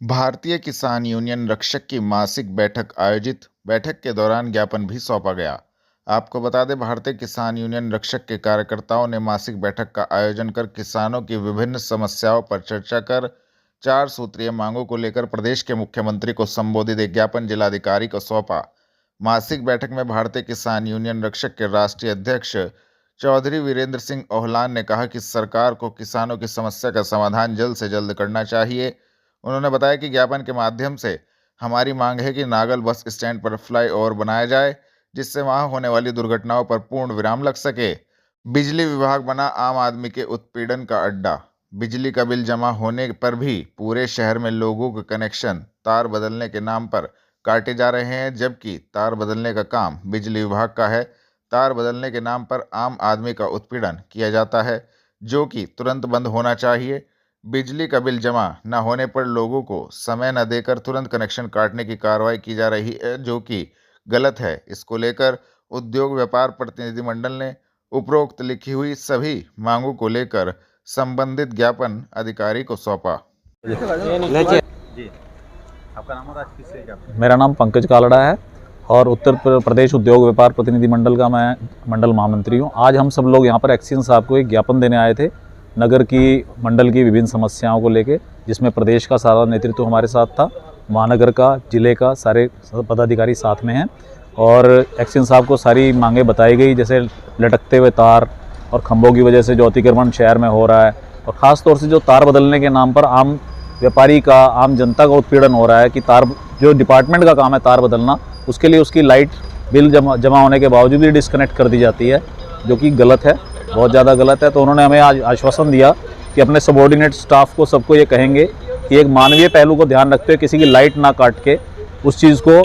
भारतीय किसान यूनियन रक्षक की मासिक बैठक आयोजित। बैठक के दौरान ज्ञापन भी सौंपा गया। आपको बता दें, भारतीय किसान यूनियन रक्षक के कार्यकर्ताओं ने मासिक बैठक का आयोजन कर किसानों की विभिन्न समस्याओं पर चर्चा कर 4 सूत्रीय मांगों को लेकर प्रदेश के मुख्यमंत्री को संबोधित एक ज्ञापन जिलाधिकारी को सौंपा। मासिक बैठक में भारतीय किसान यूनियन रक्षक के राष्ट्रीय अध्यक्ष चौधरी वीरेंद्र सिंह ओहलान ने कहा कि सरकार को किसानों की समस्या का समाधान जल्द से जल्द करना चाहिए। उन्होंने बताया कि ज्ञापन के माध्यम से हमारी मांग है कि नागल बस स्टैंड पर फ्लाईओवर बनाया जाए, जिससे वहां होने वाली दुर्घटनाओं पर पूर्ण विराम लग सके। बिजली विभाग बना आम आदमी के उत्पीड़न का अड्डा। बिजली का बिल जमा होने पर भी पूरे शहर में लोगों के कनेक्शन तार बदलने के नाम पर काटे जा रहे हैं, जबकि तार बदलने का काम बिजली विभाग का है। तार बदलने के नाम पर आम आदमी का उत्पीड़न किया जाता है, जो कि तुरंत बंद होना चाहिए। बिजली का बिल जमा न होने पर लोगों को समय न देकर तुरंत कनेक्शन काटने की कार्रवाई की जा रही है, जो कि गलत है। इसको लेकर उद्योग व्यापार प्रतिनिधिमंडल ने उपरोक्त लिखी हुई सभी मांगों को लेकर संबंधित ज्ञापन अधिकारी को सौंपा। जी, आपका नाम और आज किससे ज्ञापन? मेरा नाम पंकज कालड़ा है और उत्तर प्रदेश उद्योग व्यापार प्रतिनिधि मंडल का मैं मंडल महामंत्री हूँ। आज हम सब लोग यहाँ पर एक्सीन साहब को एक ज्ञापन देने आए थे नगर की मंडल की विभिन्न समस्याओं को लेके, जिसमें प्रदेश का सारा नेतृत्व हमारे साथ था, महानगर का, जिले का सारे पदाधिकारी साथ में हैं। और एक्सीन साहब को सारी मांगे बताई गई, जैसे लटकते हुए तार और खंभों की वजह से जो अतिक्रमण शहर में हो रहा है, और ख़ास तौर से जो तार बदलने के नाम पर आम व्यापारी का, आम जनता का उत्पीड़न हो रहा है कि तार, जो डिपार्टमेंट का काम है तार बदलना, उसके लिए उसकी लाइट बिल जमा होने के बावजूद भी डिस्कनेक्ट कर दी जाती है, जो कि गलत है, बहुत ज़्यादा गलत है। तो उन्होंने हमें आज आश्वासन दिया कि अपने सबॉर्डिनेट स्टाफ को, सबको ये कहेंगे कि एक मानवीय पहलू को ध्यान रखते हुए किसी की लाइट ना काट के उस चीज़ को,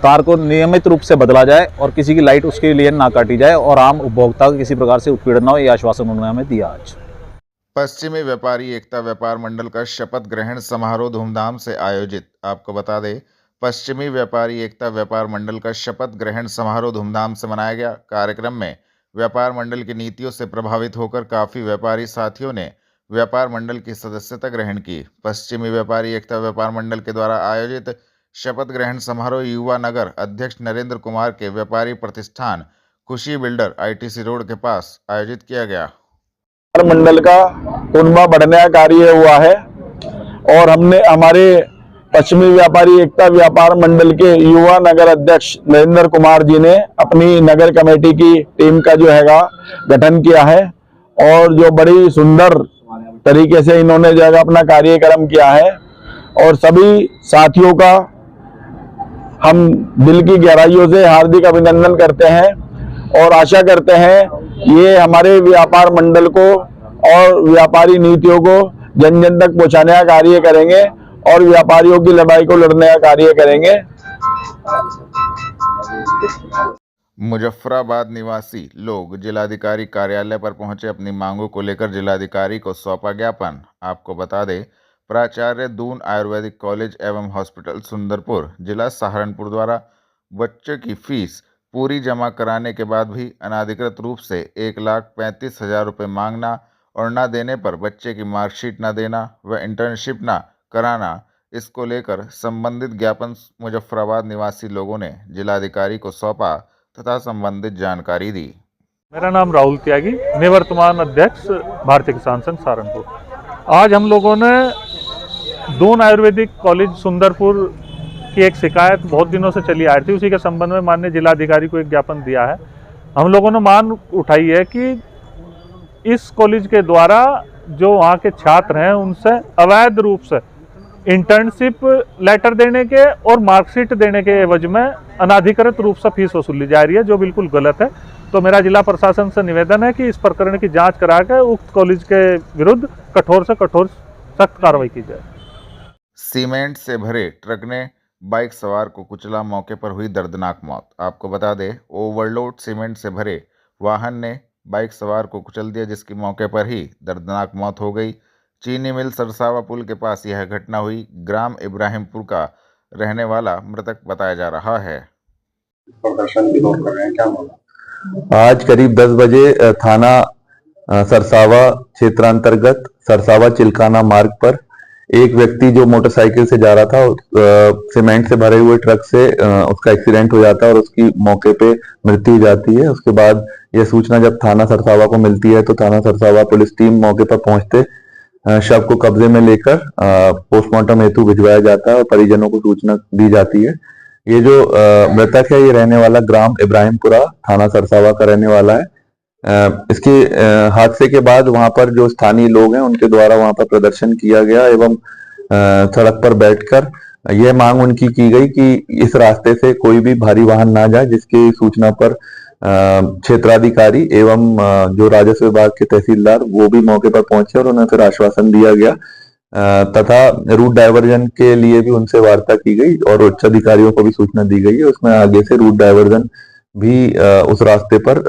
तार को नियमित रूप से बदला जाए और किसी की लाइट उसके लिए ना काटी जाए और आम उपभोक्ता को किसी प्रकार से उत्पीड़न ना हो। ये आश्वासन उन्होंने हमें दिया। आज पश्चिमी व्यापारी एकता व्यापार मंडल का शपथ ग्रहण समारोह धूमधाम से आयोजित। आपको बता दें, पश्चिमी व्यापारी एकता व्यापार मंडल का शपथ ग्रहण समारोह धूमधाम से मनाया गया। कार्यक्रम में व्यापार मंडल की नीतियों से प्रभावित होकर काफ़ी व्यापारी साथियों ने व्यापार मंडल की सदस्यता ग्रहण की। पश्चिमी व्यापारी एकता व्यापार मंडल के द्वारा आयोजित शपथ ग्रहण समारोह युवा नगर अध्यक्ष नरेंद्र कुमार के व्यापारी प्रतिष्ठान खुशी बिल्डर ITC रोड के पास आयोजित किया गया। मंडल का कुनबा बढ़ने का कार्य हुआ है और हमने हमारे पश्चिमी व्यापारी एकता व्यापार मंडल के युवा नगर अध्यक्ष नरेंद्र कुमार जी ने अपनी नगर कमेटी की टीम का जो हैगा गठन किया है और जो बड़ी सुंदर तरीके से इन्होंने जो है अपना कार्यक्रम किया है, और सभी साथियों का हम दिल की गहराइयों से हार्दिक अभिनंदन करते हैं और आशा करते हैं ये हमारे व्यापार मंडल को और व्यापारी नीतियों को जन जन तक पहुंचाने का कार्य करेंगे और व्यापारियों की लड़ाई को लड़ने का कार्य करेंगे। मुजफ्फराबाद निवासी लोग जिलाधिकारी कार्यालय पर पहुंचे अपनी मांगों को लेकर जिलाधिकारी को सौंपा ज्ञापन। आपको बता दें, प्राचार्य दून आयुर्वेदिक कॉलेज एवं हॉस्पिटल सुंदरपुर जिला सहारनपुर द्वारा बच्चों की फीस पूरी जमा कराने के बाद भी अनाधिकृत रूप से 1,35,000 रुपये मांगना और न देने पर बच्चे की मार्कशीट न देना व इंटर्नशिप न कराना, इसको लेकर संबंधित ज्ञापन मुजफ्फराबाद निवासी लोगों ने जिलाधिकारी को सौंपा तथा संबंधित जानकारी दी। मेरा नाम राहुल त्यागी, निवर्तमान अध्यक्ष भारतीय किसान संघ सहारनपुर। आज हम लोगों ने दून आयुर्वेदिक कॉलेज सुंदरपुर की एक शिकायत बहुत दिनों से चली आ रही थी, उसी के संबंध में माननीय जिलाधिकारी को एक ज्ञापन दिया है। हम लोगों ने मांग उठाई है कि इस कॉलेज के द्वारा जो वहाँ के छात्र हैं उनसे अवैध रूप से इंटर्नशिप लेटर देने के और मार्कशीट देने के एवज में अनाधिकृत रूप से फीस वसूली जा रही है, जो बिल्कुल गलत है। तो मेरा जिला प्रशासन से निवेदन है कि इस प्रकरण की जांच कराकर उक्त कॉलेज के विरुद्ध कठोर से कठोर सख्त कार्रवाई की जाए। सीमेंट से भरे ट्रक ने बाइक सवार को कुचला, मौके पर हुई दर्दनाक मौत। आपको बता दें, ओवरलोड सीमेंट से भरे वाहन ने बाइक सवार को कुचल दिया, जिसकी मौके पर ही दर्दनाक मौत हो गई। चीनी मिल सरसावा पुल के पास यह घटना हुई। ग्राम इब्राहिमपुर का रहने वाला मृतक बताया जा रहा है। आज करीब 10 बजे थाना सरसावा क्षेत्रांतर्गत सरसावा चिलकाना मार्ग पर एक व्यक्ति जो मोटरसाइकिल से जा रहा था सीमेंट से भरे हुए ट्रक से उसका एक्सीडेंट हो जाता है और उसकी मौके पे मृत्यु हो जाती है। उसके बाद यह सूचना जब थाना सरसावा को मिलती है तो थाना सरसावा पुलिस टीम मौके पर पहुंचते शव को कब्जे में लेकर पोस्टमार्टम हेतु भिजवाया जाता है और परिजनों को सूचना दी जाती है। ये जो मृतक है ये रहने वाला ग्राम इब्राहिमपुरा थाना सरसावा का रहने वाला है। इसके हादसे के बाद वहां पर जो स्थानीय लोग हैं उनके द्वारा वहां पर प्रदर्शन किया गया एवं सड़क पर बैठकर यह मांग उनकी की गई कि इस रास्ते से कोई भी भारी वाहन ना जाए, जिसकी सूचना पर क्षेत्राधिकारी एवं जो राजस्व विभाग के तहसीलदार वो भी मौके पर पहुंचे और उन्हें फिर आश्वासन दिया गया तथा रूट डायवर्जन के लिए भी उनसे वार्ता की गई और उच्च अधिकारियों को भी सूचना दी गई है। उसमें आगे से रूट डायवर्जन भी उस रास्ते पर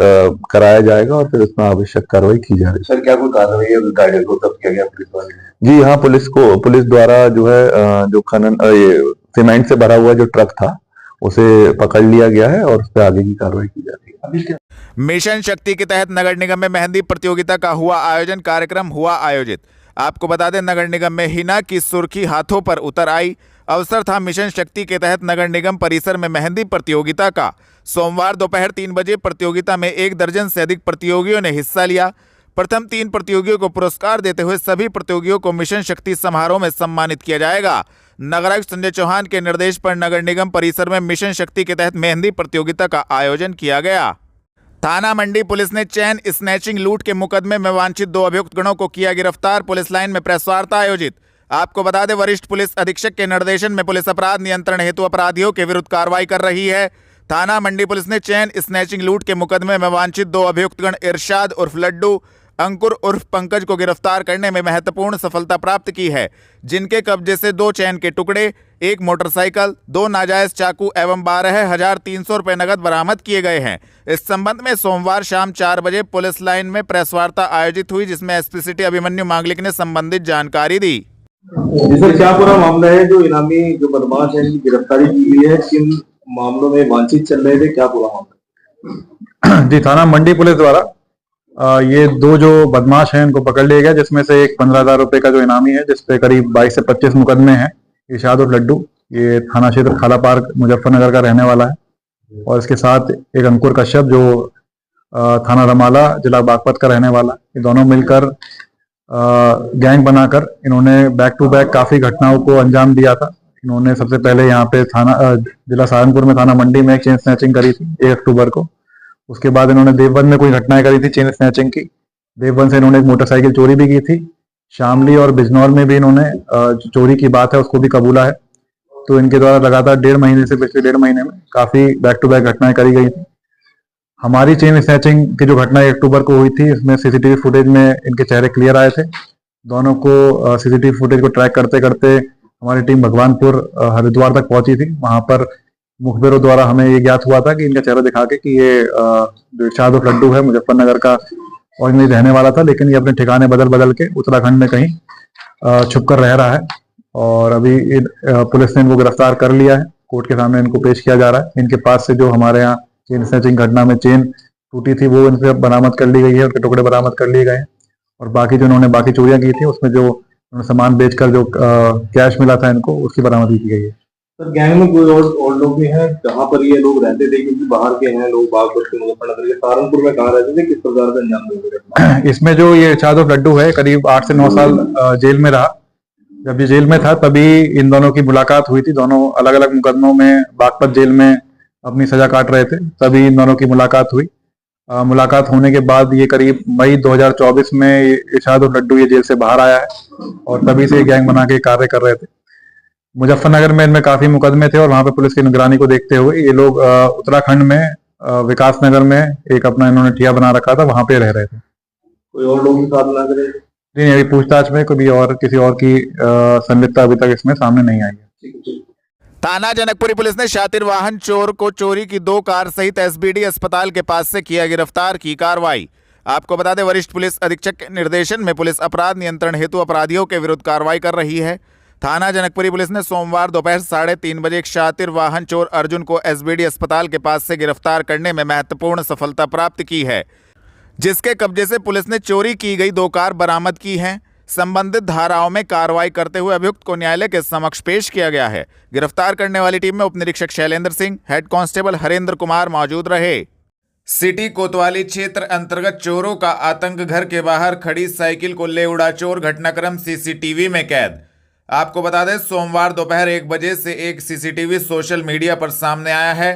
कराया जाएगा और फिर उसमें आवश्यक कार्रवाई की जा रही है। सर क्या कोई कार्रवाई है गाइडर को तब किया गया पुलिस वाले? जी हाँ, पुलिस द्वारा जो है जो खनन ये सीमेंट से भरा हुआ जो ट्रक था उसे पकड़ लिया गया है और उस पर आगे की कार्रवाई की जा रही है। मिशन शक्ति के तहत नगर निगम में मेहंदी प्रतियोगिता का हुआ आयोजन, कार्यक्रम हुआ आयोजित। आपको बता दें नगर निगम में हिना की सुर्खी हाथों पर उतर आई। अवसर था मिशन शक्ति के तहत नगर निगम परिसर में मेहंदी प्रतियोगिता का। सोमवार दोपहर 3 बजे प्रतियोगिता में 1 दर्जन से अधिक प्रतियोगियों ने हिस्सा लिया। प्रथम 3 प्रतियोगियों को पुरस्कार देते हुए सभी प्रतियोगियों को मिशन शक्ति समारोह में सम्मानित किया जाएगा। नगरायुक्त संजय चौहान के निर्देश पर नगर निगम परिसर में मिशन शक्ति के तहत मेहंदी प्रतियोगिता का आयोजन किया गया। थाना मंडी पुलिस ने चैन स्नैचिंग लूट के मुकदमे में वांछित 2 अभियुक्त गणों को किया गिरफ्तार। पुलिस लाइन में प्रेस वार्ता आयोजित। आपको बता दें वरिष्ठ पुलिस अधीक्षक के निर्देशन में पुलिस अपराध नियंत्रण हेतु अपराधियों के विरुद्ध कार्रवाई कर रही है। थाना मंडी पुलिस ने चैन स्नैचिंग लूट के मुकदमे में वांछित 2 अभियुक्तगण इरशाद उर्फ लड्डू, अंकुर उर्फ पंकज को गिरफ्तार करने में महत्वपूर्ण सफलता प्राप्त की है, जिनके कब्जे से 2 चैन के टुकड़े, 1 मोटरसाइकिल, 2 नाजायज चाकू एवं 12,300 रुपये नगद बरामद किए गए हैं। इस संबंध में सोमवार शाम 4 बजे पुलिस लाइन में प्रेस वार्ता आयोजित हुई, जिसमें एसपी सिटी अभिमन्यु मांगलिक ने संबंधित जानकारी दी। जी सर, क्या पूरा मामला है? जो इनामी जो बदमाश है इनकी गिरफ्तारी की गई है, किन मामलों में वांछित चल रहे थे, क्या पूरा मामला? जी, थाना मंडी पुलिस द्वारा ये 2 जो बदमाश हैं इनको पकड़ लिया गया, जिसमें से एक 15,000 रुपए का जो इनामी है, जिसपे करीब 22 से 25 मुकदमे हैं। इरशाद और लड्डू ये थाना क्षेत्र खाला पार्क मुजफ्फरनगर का रहने वाला है और इसके साथ एक अंकुर कश्यप जो थाना रमाला जिला बागपत का रहने वाला। ये दोनों मिलकर गैंग बनाकर इन्होंने बैक टू बैक काफी घटनाओं को अंजाम दिया था। इन्होंने सबसे पहले यहाँ पे थाना जिला सहारनपुर में थाना मंडी में एक चेन स्नैचिंग करी थी 1 अक्टूबर को। उसके बाद इन्होंने देवबंद में कोई घटनाएं करी थी चेन स्नैचिंग की। देवबंद से इन्होंने एक मोटरसाइकिल चोरी भी की थी। शामली और बिजनौर में भी इन्होंने चोरी की बात है उसको भी कबूला है। तो इनके द्वारा लगातार 1.5 महीने से पिछले 1.5 महीने में काफी बैक टू बैक घटनाएं करी गई थी। हमारी चेन स्नैचिंग की जो घटना 1 अक्टूबर को हुई थी, इसमें सीसीटीवी फुटेज में इनके चेहरे क्लियर आए थे। दोनों को सीसीटीवी फुटेज को ट्रैक करते करते हमारी टीम भगवानपुर हरिद्वार तक पहुंची थी। वहां पर मुखबिरों द्वारा हमें ये ज्ञात हुआ था कि इनका चेहरा दिखा के कि ये जो इरशाद और लड्डू है मुजफ्फरनगर का ओरिजिनली रहने वाला था, लेकिन ये अपने ठिकाने बदल बदल के उत्तराखंड में कहीं छुप कर रह रहा है और अभी पुलिस ने इनको गिरफ्तार कर लिया है। कोर्ट के सामने इनको पेश किया जा रहा है। इनके पास से जो हमारे यहाँ चेन स्नैचिंग घटना में चेन टूटी थी वो इनसे बरामद कर ली गई है, उनके टुकड़े बरामद कर लिए गए हैं और बाकी जो इन्होंने बाकी चोरियां की थी उसमें जो सामान बेचकर जो कैश मिला था इनको उसकी बरामदगी की गई है। सर गैंग में कोई और लोग भी हैं? कहाँ पर ये लोग रहते थे? क्योंकि बाहर के हैं लोग, बागपत के, मुजफ्फरनगर के, सहारनपुर में कहाँ रहते थे? किस प्रकार से अंजाम देते? इसमें जो ये इरशाद और लड्डू है करीब 8 से 9 साल जेल में रहा। जब ये जेल में था तभी इन दोनों की मुलाकात हुई थी। दोनों अलग अलग मुकदमों में बागपत जेल में अपनी सजा काट रहे थे, तभी इन दोनों की मुलाकात हुई। मुलाकात होने के बाद ये करीब मई 2024 में इरशाद और लड्डू ये जेल से बाहर आया है और तभी से गैंग बना के कार्य कर रहे थे। मुजफ्फरनगर में इनमें काफी मुकदमे थे और वहां पे पुलिस की निगरानी को देखते हुए ये लोग उत्तराखंड में विकास नगर में एक अपना इन्होंने ठिया बना रखा था, वहां पे रह रहे थे। कोई और लोग भी साथ ना करें? नहीं, अभी पूछताछ में कभी और किसी और की संलिप्तता अभी तक इसमें सामने नहीं आई है। थाना जनकपुरी पुलिस ने शातिर वाहन चोर को चोरी की 2 कार सहित एसबीडी अस्पताल के पास से किया गिरफ्तार की कार्रवाई। आपको बता दें वरिष्ठ पुलिस अधीक्षक के निर्देशन में पुलिस अपराध नियंत्रण हेतु अपराधियों के विरुद्ध कार्रवाई कर रही है। थाना जनकपुरी पुलिस ने सोमवार दोपहर 3:30 बजे एक शातिर वाहन चोर अर्जुन को एसबीडी अस्पताल के पास से गिरफ्तार करने में महत्वपूर्ण सफलता प्राप्त की है, जिसके कब्जे से पुलिस ने चोरी की गई 2 कार बरामद की हैं। संबंधित धाराओं में कार्रवाई करते हुए अभियुक्त को न्यायालय के समक्ष पेश किया गया है। गिरफ्तार करने वाली टीम में उप निरीक्षक शैलेंद्र सिंह, हेड कांस्टेबल हरेंद्र कुमार मौजूद रहे। सिटी कोतवाली क्षेत्र अंतर्गत चोरों का आतंक, घर के बाहर खड़ी साइकिल को ले उड़ा चोर, घटनाक्रम सीसीटीवी में कैद। आपको बता दें, सोमवार दोपहर 1 बजे से एक सीसीटीवी सोशल मीडिया पर सामने आया है।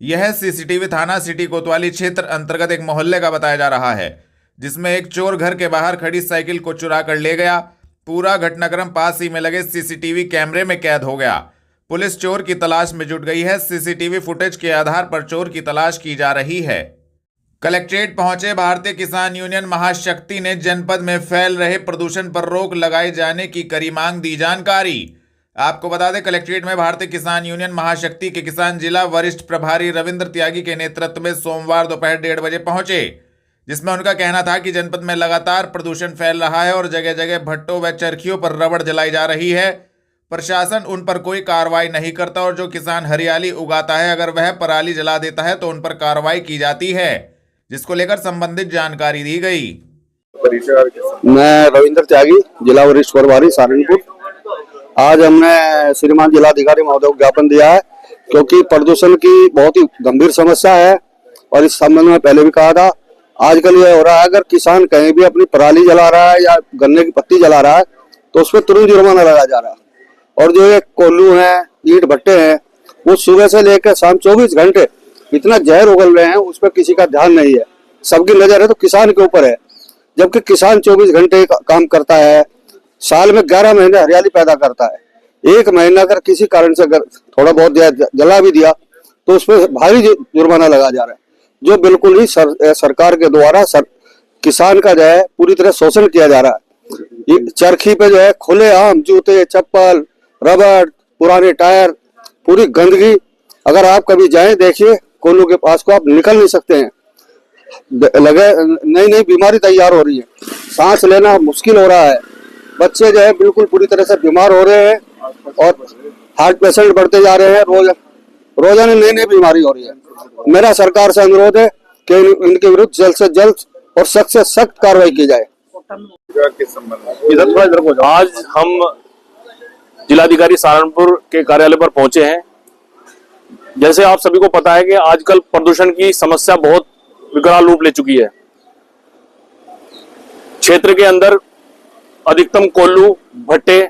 यह सीसीटीवी थाना सिटी कोतवाली क्षेत्र अंतर्गत एक मोहल्ले का बताया जा रहा है, जिसमें एक चोर घर के बाहर खड़ी साइकिल को चुरा कर ले गया। पूरा घटनाक्रम पास ही में लगे सीसीटीवी कैमरे में कैद हो गया। पुलिस चोर की तलाश में जुट गई है। सीसीटीवी फुटेज के आधार पर चोर की तलाश की जा रही है। कलेक्ट्रेट पहुंचे भारतीय किसान यूनियन महाशक्ति ने जनपद में फैल रहे प्रदूषण पर रोक लगाए जाने की करी मांग, दी जानकारी। आपको बता दें, कलेक्ट्रेट में भारतीय किसान यूनियन महाशक्ति के किसान जिला वरिष्ठ प्रभारी रविंद्र त्यागी के नेतृत्व में सोमवार दोपहर 1:30 बजे पहुंचे, जिसमें उनका कहना था कि जनपद में लगातार प्रदूषण फैल रहा है और जगह जगह भट्टों व चरखियों पर रबड़ जलाई जा रही है। प्रशासन उन पर कोई कार्रवाई नहीं करता और जो किसान हरियाली उगाता है, अगर वह पराली जला देता है तो उन पर कार्रवाई की जाती है, जिसको लेकर संबंधित जानकारी दी गई। मैं रविंद्र त्यागी, जिला वरिष्ठ प्रभारी सहारनपुर। आज हमने श्रीमान जिलाधिकारी महोदय को ज्ञापन दिया है, क्योंकि प्रदूषण की बहुत ही गंभीर समस्या है और इस संबंध में पहले भी कहा था। आजकल ये हो रहा है, अगर किसान कहीं भी अपनी पराली जला रहा है या गन्ने की पत्ती जला रहा है तो उस पर तुरंत जुर्माना लगाया जा रहा है। और जो ये कोल्लू है, ईंट भट्टे हैं, वो सुबह से लेकर शाम 24 घंटे इतना जहर उगल रहे हैं, उस पर किसी का ध्यान नहीं है। सबकी नजर है तो किसान के ऊपर है, जबकि किसान 24 घंटे काम करता है, साल में 11 महीने हरियाली पैदा करता है। एक महीना अगर किसी कारण से अगर थोड़ा बहुत जला भी दिया तो उस पर भारी जुर्माना लगाया जा रहा है, जो बिल्कुल ही सरकार के द्वारा किसान का जो है पूरी तरह शोषण किया जा रहा है। ये चरखी पे जो है खुलेआम जूते, चप्पल, रबड़, पुराने टायर, पूरी गंदगी। अगर आप कभी जाएं, देखिए कोल्लू के पास को आप निकल नहीं सकते हैं। लगे नई नई बीमारी तैयार हो रही है, सांस लेना मुश्किल हो रहा है। बच्चे जो है बिल्कुल पूरी तरह से बीमार हो रहे हैं और हार्ट पेशेंट बढ़ते जा रहे हैं। रोजाना नई नई बीमारी हो रही है। मेरा सरकार से अनुरोध है कि इनके विरुद्ध जल्द से जल्द और सख्त से सख्त कार्रवाई की जाए। आज हम जिलाधिकारी सहारनपुर के कार्यालय पर पहुंचे हैं। जैसे आप सभी को पता है कि आजकल प्रदूषण की समस्या बहुत विकराल रूप ले चुकी है। क्षेत्र के अंदर अधिकतम कोल्लू, भट्टे,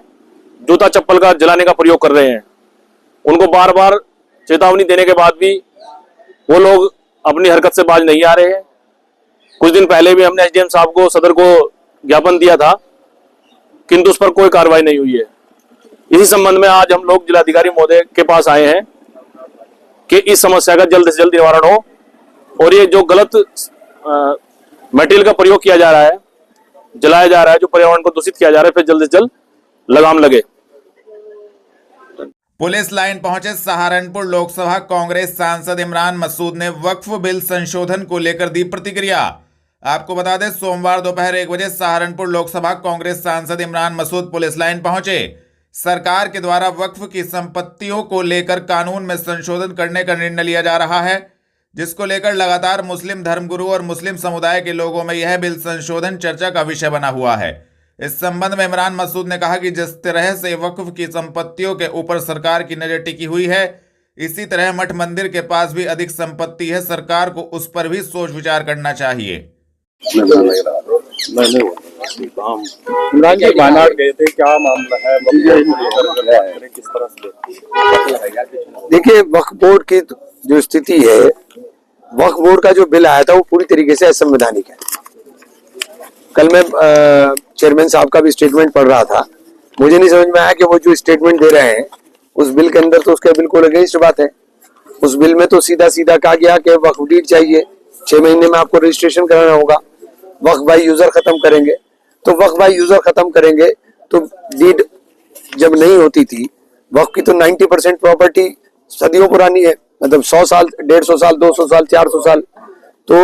जूता चप्पल का जलाने का प्रयोग कर रहे हैं। उनको बार बार चेतावनी देने के बाद भी वो लोग अपनी हरकत से बाज नहीं आ रहे हैं। कुछ दिन पहले भी हमने एसडीएम साहब को, सदर को ज्ञापन दिया था, किंतु उस पर कोई कार्रवाई नहीं हुई है। इसी संबंध में आज हम लोग जिलाधिकारी महोदय के पास आए हैं कि इस समस्या का जल्द से जल्द निवारण हो और ये जो गलत मटेरियल का प्रयोग किया जा रहा है, जलाया जा रहा है, जो पर्यावरण को दूषित किया जा रहा है, फिर जल्द से जल्द लगाम लगे। पुलिस लाइन पहुंचे सहारनपुर लोकसभा कांग्रेस सांसद इमरान मसूद ने वक्फ बिल संशोधन को लेकर दी प्रतिक्रिया। आपको बता दें, सोमवार दोपहर 1 बजे सहारनपुर लोकसभा कांग्रेस सांसद इमरान मसूद पुलिस लाइन पहुंचे। सरकार के द्वारा वक्फ की संपत्तियों को लेकर कानून में संशोधन करने का निर्णय लिया जा रहा है, जिसको लेकर लगातार मुस्लिम धर्मगुरु और मुस्लिम समुदाय के लोगों में यह बिल संशोधन चर्चा का विषय बना हुआ है। इस संबंध में इमरान मसूद ने कहा कि जिस तरह से वक्फ की संपत्तियों के ऊपर सरकार की नजर टिकी हुई है, इसी तरह मठ मंदिर के पास भी अधिक संपत्ति है। सरकार को उस पर भी सोच विचार करना चाहिए। इमरान जी वायनाड गए थे, क्या मामला है? किस तरह से? देखिए, वक्फ बोर्ड की जो स्थिति है, वक्फ बोर्ड का जो बिल आया था वो पूरी तरीके से असंवैधानिक है। कल मैं चेयरमैन साहब का भी स्टेटमेंट पढ़ रहा था, मुझे नहीं समझ में आया कि वो जो स्टेटमेंट दे रहे हैं उस बिल के अंदर तो उसके बिल्कुल अगेंस्ट बात है। उस बिल में तो सीधा सीधा कहा गया कि वक्फ डीड चाहिए, 6 महीने में आपको रजिस्ट्रेशन कराना होगा। वक्फ बाय यूजर खत्म करेंगे, तो वक्फ बाय यूजर खत्म करेंगे तो डीड जब नहीं होती थी, वक्फ की तो 90% प्रॉपर्टी सदियों पुरानी है, मतलब 100 साल, 150 साल, 200 साल, 400 साल। तो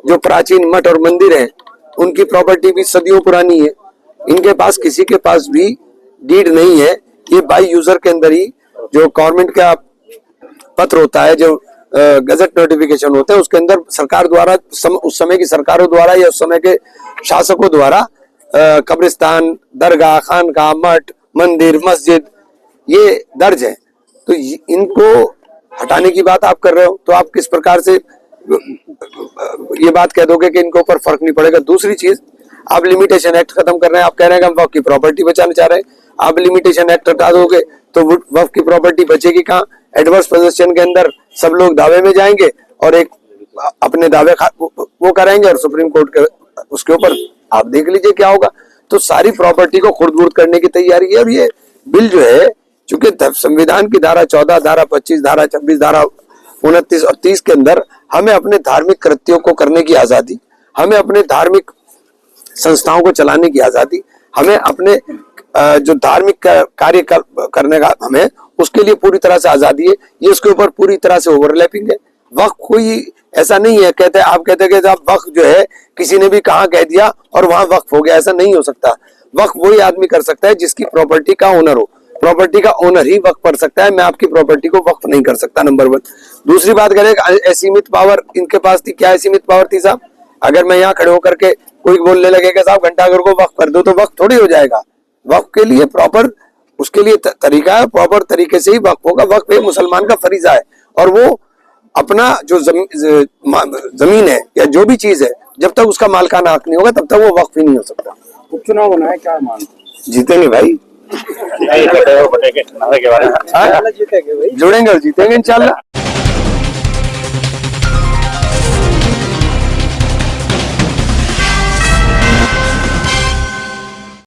जो प्राचीन मठ और मंदिर हैं उनकी प्रॉपर्टी भी सदियों पुरानी है। इनके पास किसी के पास भी डीड नहीं है। ये बाय यूजर के अंदर ही जो गवर्नमेंट का पत्र होता है, जो गजट नोटिफिकेशन होते हैं, उसके अंदर सरकार द्वारा उस समय की सरकारों द्वारा या उस समय के शासकों द्वारा कब्रिस्तान, दरगाह, खानकाह, मठ, मंदिर, मस्जिद ये दर्ज है। तो इनको हटाने की बात आप कर रहे हो, तो आप किस प्रकार से ये बात कह दोगे कि इनके ऊपर फर्क नहीं पड़ेगा। दूसरी चीज, आप लिमिटेशन एक्ट खत्म कर रहे हैं, आप कह रहे हैं कि हम वक्फ की प्रॉपर्टी बचाना चाह रहे हैं। आप लिमिटेशन एक्ट हटा दोगे तो वक्फ की प्रॉपर्टी बचेगी कहाँ? एडवर्स पोजीशन के अंदर सब लोग दावे में जाएंगे और एक अपने दावे वो करेंगे और सुप्रीम कोर्ट के उसके ऊपर आप देख लीजिए क्या होगा। तो सारी प्रॉपर्टी को खुर्द-बुर्द करने की तैयारी है। और ये बिल जो है, चूंकि संविधान की धारा 14, धारा 25, धारा 26, धारा 29 और 30 के अंदर हमें अपने धार्मिक कृत्यों को करने की आजादी, हमें अपने धार्मिक संस्थाओं को चलाने की आजादी, हमें अपने जो धार्मिक कार्य करने का हमें उसके लिए पूरी तरह से आजादी है। ये उसके ऊपर पूरी तरह से ओवरलैपिंग है। वक्फ कोई ऐसा नहीं है, कहते हैं आप कहते हैं कि आप वक्फ जो है किसी ने भी कहाँ कह दिया और वहां वक्फ हो गया, ऐसा नहीं हो सकता। वक्फ वही आदमी कर सकता है जिसकी प्रॉपर्टी का ओनर हो। प्रॉपर्टी का ओनर ही वक्फ कर सकता है। मैं आपकी प्रॉपर्टी को वक्फ नहीं कर सकता, नंबर 1। दूसरी बात करें, असीमित पावर इनके पास थी। क्या असीमित पावर थी साहब? अगर मैं यहाँ खड़े होकर के कोई बोलने लगे कि साहब घंटाघर को वक्फ कर दो, तो वक्फ थोड़ी हो जाएगा। वक्फ के लिए प्रॉपर उसके लिए तरीका है, प्रॉपर तरीके से ही वक्फ होगा। वक्फ एक मुसलमान का फरीजा है और वो अपना जो जमीन है या जो भी चीज है, जब तक उसका मालकाना हक नहीं होगा तब तक वो वक्फ ही नहीं हो सकता। उपचुनाव होना है, क्या मानते? जीतेंगे भाई, जुड़ेंगे और जीतेंगे इंशाल्लाह।